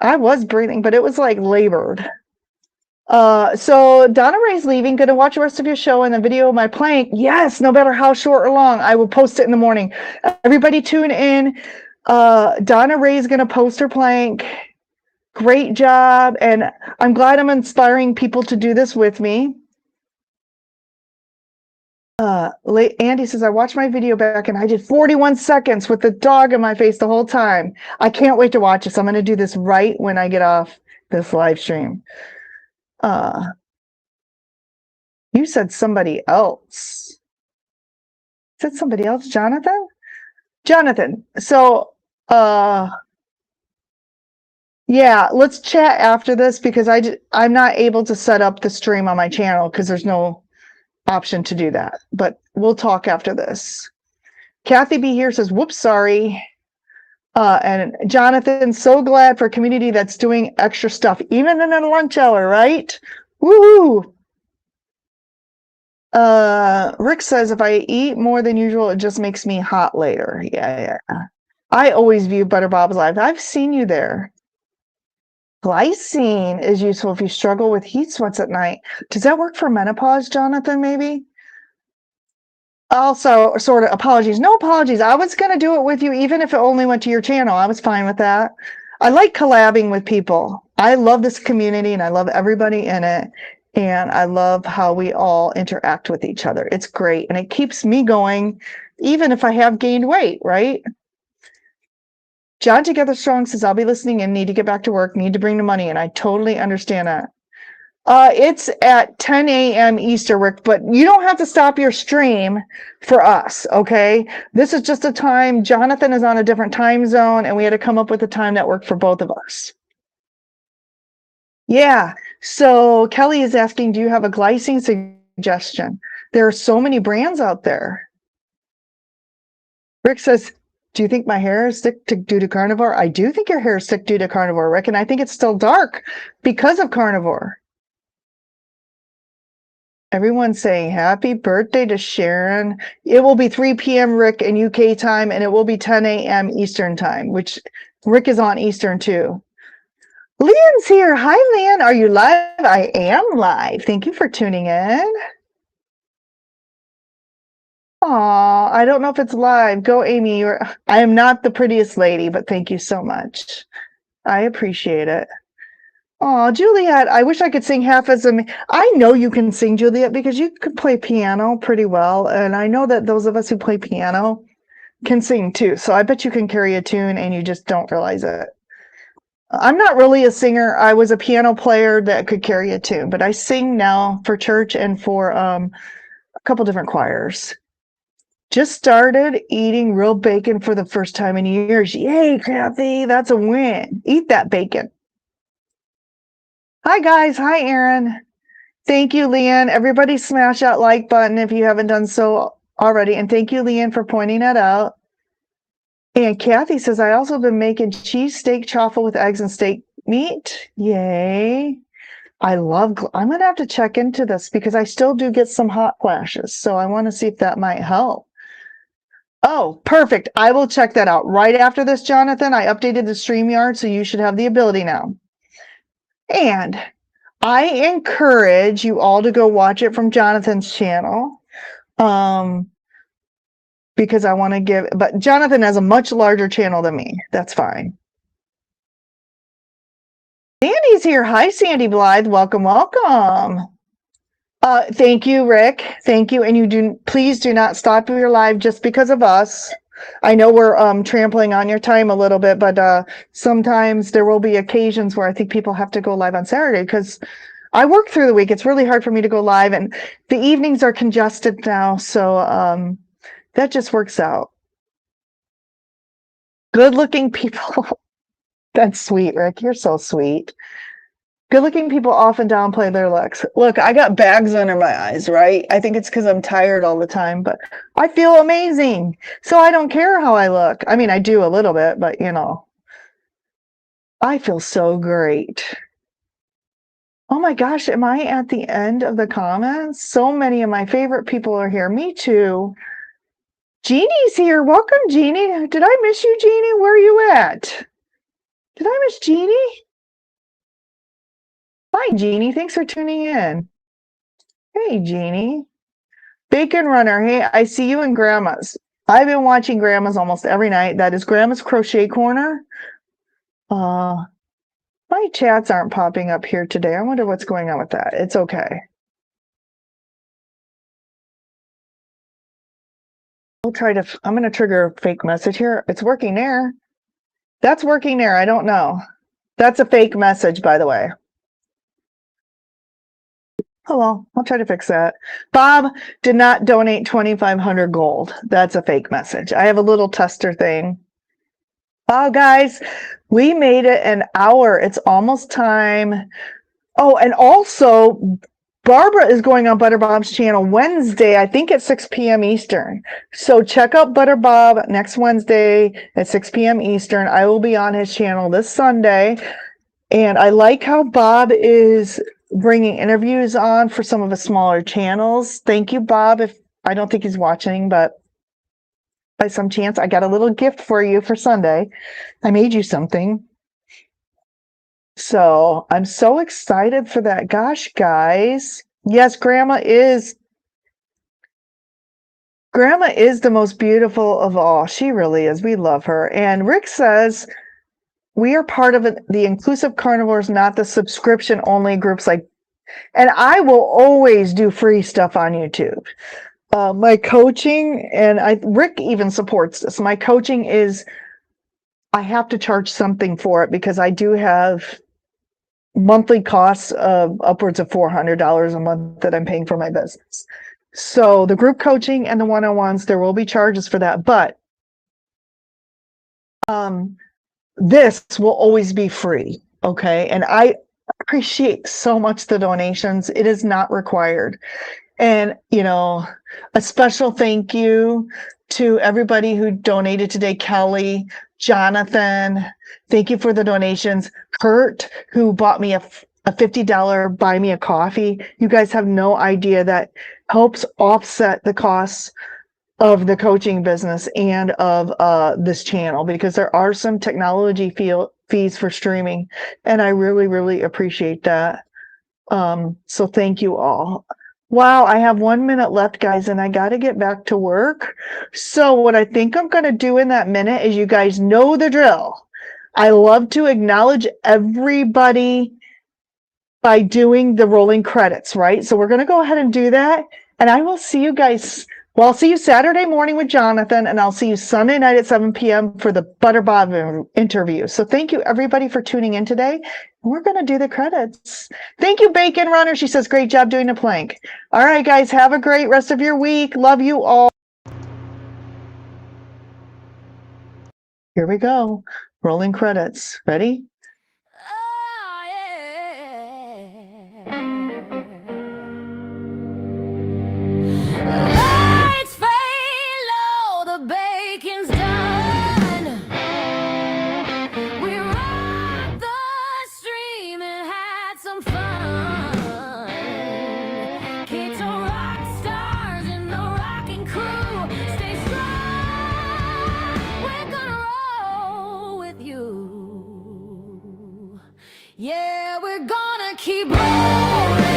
I was breathing, but it was like labored. So Donna Ray's leaving. Gonna watch the rest of your show and the video of my plank. Yes, no matter how short or long, I will post it in the morning. Everybody tune in. Donna Ray's gonna post her plank. Great job. And I'm glad I'm inspiring people to do this with me. Andy says, I watched my video back and I did 41 seconds with the dog in my face the whole time. I can't wait to watch this. I'm going to do this right when I get off this live stream. You said somebody else. Said somebody else, Jonathan? Jonathan. So, yeah, let's chat after this because I'm not able to set up the stream on my channel because there's no option to do that. But we'll talk after this. Kathy B here says, whoops, sorry. And Jonathan, so glad for a community that's doing extra stuff, even in a lunch hour, right? Woohoo! Rick says, if I eat more than usual, it just makes me hot later. Yeah. I always view Butter Bob's Live. I've seen you there. Glycine is useful if you struggle with heat sweats at night. Does that work for menopause, Jonathan, maybe? Also, sort of apologies. No apologies. I was going to do it with you, even if it only went to your channel. I was fine with that. I like collabing with people. I love this community and I love everybody in it. And I love how we all interact with each other. It's great. And it keeps me going, even if I have gained weight, right? John Together Strong says, I'll be listening and need to get back to work, need to bring the money. And I totally understand that. It's at 10 a.m. Eastern, Rick, but you don't have to stop your stream for us, okay? This is just a time. Jonathan is on a different time zone, and we had to come up with a time that worked for both of us. Yeah, so Kelly is asking, do you have a glycine suggestion? There are so many brands out there. Rick says, do you think my hair is thick due to carnivore? I do think your hair is thick due to carnivore, Rick, and I think it's still dark because of carnivore. Everyone's saying happy birthday to Sharon. It will be 3 p.m. Rick in UK time, and it will be 10 a.m. Eastern time, which Rick is on Eastern too. Leanne's here. Hi, Leanne. Are you live? I am live. Thank you for tuning in. Aw, I don't know if it's live. Go, Amy. I am not the prettiest lady, but thank you so much. I appreciate it. Oh, Juliet, I wish I could sing half as I know you can sing, Juliet, because you could play piano pretty well. And I know that those of us who play piano can sing too. So I bet you can carry a tune and you just don't realize it. I'm not really a singer. I was a piano player that could carry a tune, but I sing now for church and for a couple different choirs. Just started eating real bacon for the first time in years. Yay, Kathy, that's a win. Eat that bacon. Hi, guys. Hi, Aaron. Thank you, Leanne. Everybody smash that like button if you haven't done so already. And thank you, Leanne, for pointing that out. And Kathy says, I also been making cheese steak chaffle with eggs and steak meat. Yay. I'm going to have to check into this because I still do get some hot flashes. So I want to see if that might help. Oh, perfect. I will check that out right after this, Jonathan. I updated the StreamYard, so you should have the ability now. And I encourage you all to go watch it from Jonathan's channel. Because I want to give, but Jonathan has a much larger channel than me. That's fine. Sandy's here. Hi, Sandy Blythe. Welcome, welcome. Thank you, Rick. Thank you. And please do not stop your live just because of us. I know we're trampling on your time a little bit, but sometimes there will be occasions where I think people have to go live on Saturday because I work through the week. It's really hard for me to go live, and the evenings are congested now, so that just works out. Good-looking people. That's sweet, Rick. You're so sweet. Good-looking people often downplay their looks. Look, I got bags under my eyes, right? I think it's because I'm tired all the time, but I feel amazing. So I don't care how I look. I mean, I do a little bit, but I feel so great. Oh my gosh, am I at the end of the comments? So many of my favorite people are here. Me too. Jeannie's here. Welcome, Jeannie. Did I miss you, Jeannie? Where are you at? Did I miss Jeannie? Hi, Jeannie. Thanks for tuning in. Hey, Jeannie. Bacon Runner. Hey, I see you in Grandma's. I've been watching Grandma's almost every night. That is Grandma's Crochet Corner. My chats aren't popping up here today. I wonder what's going on with that. It's okay. I'm going to trigger a fake message here. It's working there. That's working there. I don't know. That's a fake message, by the way. Oh, well, I'll try to fix that. Bob did not donate 2,500 gold. That's a fake message. I have a little tester thing. Oh, guys, we made it an hour. It's almost time. Oh, and also, Barbara is going on Butter Bob's channel Wednesday, I think at 6 p.m. Eastern. So check out Butter Bob next Wednesday at 6 p.m. Eastern. I will be on his channel this Sunday. And I like how Bob is bringing interviews on for some of the smaller channels. Thank you, Bob. I don't think he's watching, but by some chance, I got a little gift for you for Sunday. I made you something. So I'm so excited for that. Gosh, guys. Yes, Grandma is the most beautiful of all. She really is. We love her. And Rick says, we are part of the inclusive carnivores, not the subscription only groups and I will always do free stuff on YouTube. My coaching, and Rick even supports this. My coaching is, I have to charge something for it because I do have monthly costs of upwards of $400 a month that I'm paying for my business. So the group coaching and the one-on-ones, there will be charges for that, but this will always be free, okay? And I appreciate so much the donations. It is not required. And, a special thank you to everybody who donated today. Kelly, Jonathan, thank you for the donations. Kurt, who bought me a $50 Buy Me a Coffee. You guys have no idea that helps offset the costs of the coaching business and of this channel, because there are some technology fees for streaming, and I really, really appreciate that. So thank you all. Wow, I have 1 minute left, guys, and I got to get back to work. So what I think I'm going to do in that minute is, you guys know the drill. I love to acknowledge everybody by doing the rolling credits, right? So we're going to go ahead and do that, and I will see you guys. Well, I'll see you Saturday morning with Jonathan, and I'll see you Sunday night at 7 p.m. for the Butter Bob interview. So thank you, everybody, for tuning in today. We're going to do the credits. Thank you, Bacon Runner. She says, great job doing the plank. All right, guys, have a great rest of your week. Love you all. Here we go. Rolling credits. Ready?
Oh, yeah. Lights fade low, the bacon's done. We rocked the stream and had some fun. Keto rock stars in the rockin' crew. Stay strong, we're gonna roll with you. Yeah, we're gonna keep rolling.